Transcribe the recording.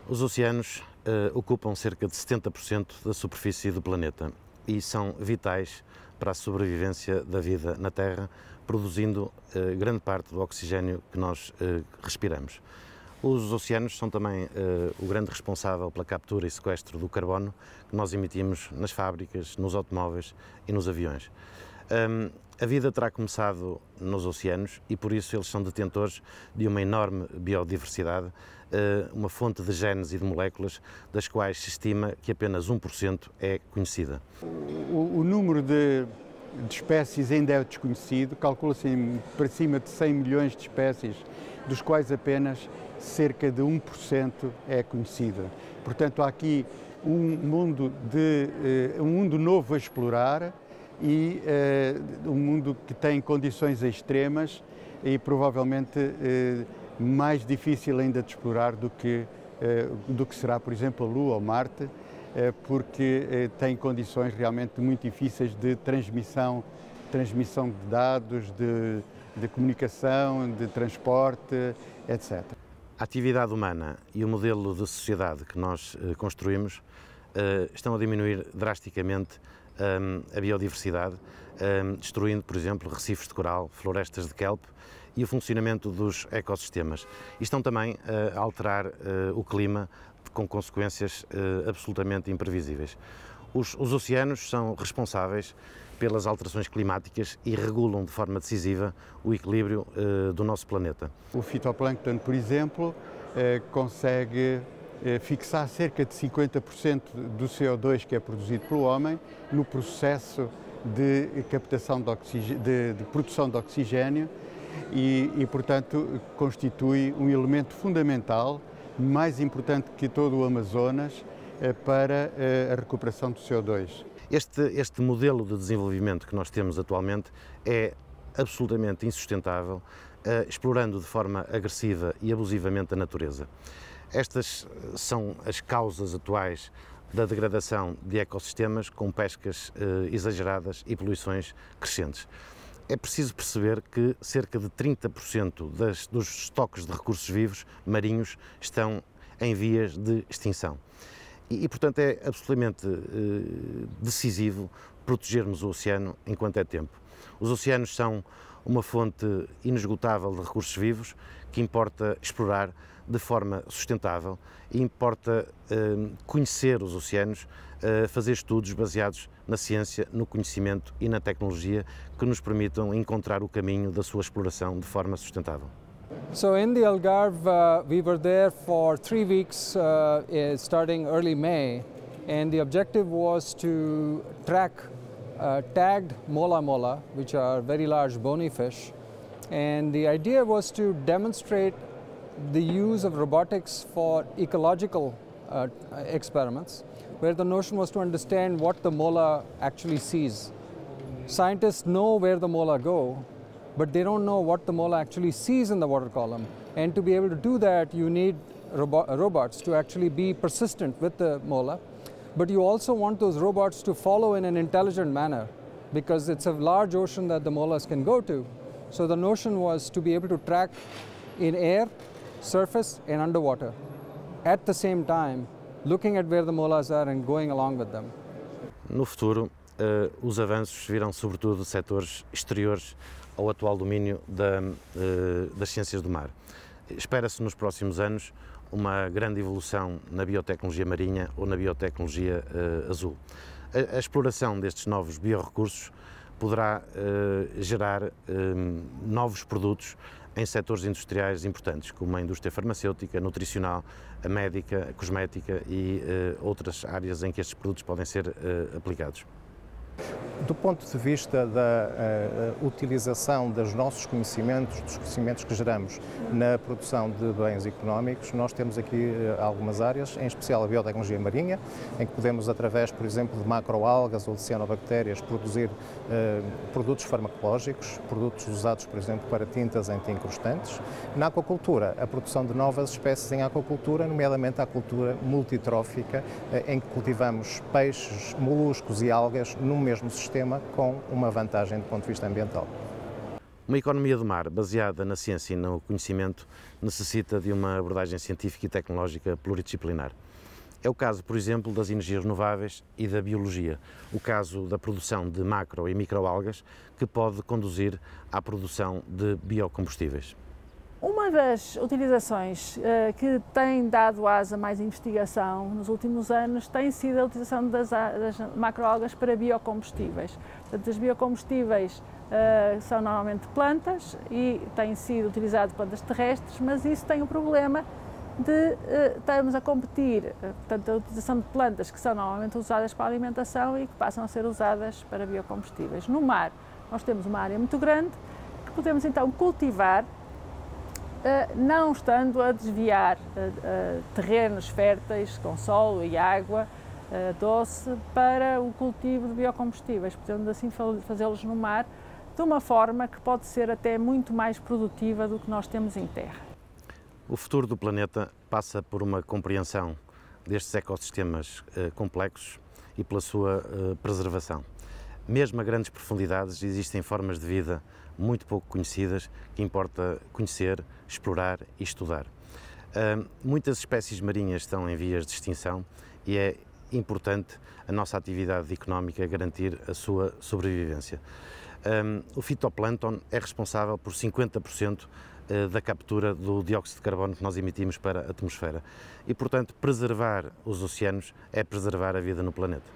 Os oceanos ocupam cerca de 70% da superfície do planeta e são vitais para a sobrevivência da vida na Terra, produzindo grande parte do oxigênio que nós respiramos. Os oceanos são também o grande responsável pela captura e sequestro do carbono que nós emitimos nas fábricas, nos automóveis e nos aviões. A vida terá começado nos oceanos e por isso eles são detentores de uma enorme biodiversidade, uma fonte de genes e de moléculas das quais se estima que apenas 1% é conhecida. O número de espécies ainda é desconhecido, calcula-se para cima de 100 milhões de espécies, dos quais apenas cerca de 1% é conhecida. Portanto, há aqui um mundo novo a explorar e um mundo que tem condições extremas e provavelmente mais difícil ainda de explorar do que será, por exemplo, a Lua ou Marte, porque tem condições realmente muito difíceis de transmissão de dados, de comunicação, de transporte, etc. A atividade humana e o modelo de sociedade que nós construímos estão a diminuir drasticamente a biodiversidade, destruindo, por exemplo, recifes de coral, florestas de kelp e o funcionamento dos ecossistemas. E estão também a alterar o clima com consequências absolutamente imprevisíveis. Os oceanos são responsáveis pelas alterações climáticas e regulam de forma decisiva o equilíbrio do nosso planeta. O fitoplâncton, por exemplo, consegue fixar cerca de 50% do CO2 que é produzido pelo homem no processo de captação de produção de oxigênio e, portanto, constitui um elemento fundamental, mais importante que todo o Amazonas, para a recuperação do CO2. Este modelo de desenvolvimento que nós temos atualmente é absolutamente insustentável, explorando de forma agressiva e abusivamente a natureza. Estas são as causas atuais da degradação de ecossistemas com pescas exageradas e poluições crescentes. É preciso perceber que cerca de 30% dos estoques de recursos vivos marinhos estão em vias de extinção. E portanto, é absolutamente decisivo protegermos o oceano enquanto é tempo. Os oceanos são uma fonte inesgotável de recursos vivos que importa explorar de forma sustentável e importa conhecer os oceanos, fazer estudos baseados na ciência, no conhecimento e na tecnologia que nos permitam encontrar o caminho da sua exploração de forma sustentável. So in the Algarve, we were there for 3 weeks starting early May, and the objective was to track tagged mola, which are very large bony fish, and the idea was to demonstrate the use of robotics for ecological experiments, where the notion was to understand what the mola actually sees. Scientists know where the mola go, but they don't know what the mola actually sees in the water column. And to be able to do that, you need robots to actually be persistent with the mola. But you also want those robots to follow in an intelligent manner, because it's a large ocean that the molas can go to. So the notion was to be able to track in air, surface, and underwater at the same time, looking at where the molas are and going along with them. No futuro, os avanços virão sobretudo de setores exteriores ao atual domínio das ciências do mar. Espera-se nos próximos anos uma grande evolução na biotecnologia marinha ou na biotecnologia azul. A exploração destes novos biorrecursos poderá gerar novos produtos em setores industriais importantes, como a indústria farmacêutica, nutricional, a médica, a cosmética e outras áreas em que estes produtos podem ser aplicados. Do ponto de vista da utilização dos nossos conhecimentos, dos conhecimentos que geramos na produção de bens económicos, nós temos aqui algumas áreas, em especial a biotecnologia marinha, em que podemos, através, por exemplo, de macroalgas ou de cianobactérias, produzir produtos farmacológicos, produtos usados, por exemplo, para tintas anti-incrustantes. Na aquacultura, a produção de novas espécies em aquacultura, nomeadamente a aquacultura multitrófica, em que cultivamos peixes, moluscos e algas num mesmo sistema com uma vantagem do ponto de vista ambiental. Uma economia do mar baseada na ciência e no conhecimento necessita de uma abordagem científica e tecnológica pluridisciplinar. É o caso, por exemplo, das energias renováveis e da biologia, o caso da produção de macro e microalgas, que pode conduzir à produção de biocombustíveis. Uma das utilizações que tem dado asa a mais investigação nos últimos anos tem sido a utilização das macroalgas para biocombustíveis. Portanto, os biocombustíveis são normalmente plantas e têm sido utilizados plantas terrestres, mas isso tem o problema de estarmos a competir, portanto, a utilização de plantas que são normalmente usadas para a alimentação e que passam a ser usadas para biocombustíveis. No mar, nós temos uma área muito grande que podemos então cultivar, não estando a desviar terrenos férteis com solo e água doce para o cultivo de biocombustíveis, podemos assim fazê-los no mar de uma forma que pode ser até muito mais produtiva do que nós temos em terra. O futuro do planeta passa por uma compreensão destes ecossistemas complexos e pela sua preservação. Mesmo a grandes profundidades existem formas de vida muito pouco conhecidas que importa conhecer, explorar e estudar. Muitas espécies marinhas estão em vias de extinção e é importante a nossa atividade económica garantir a sua sobrevivência. O fitoplâncton é responsável por 50% da captura do dióxido de carbono que nós emitimos para a atmosfera e, portanto, preservar os oceanos é preservar a vida no planeta.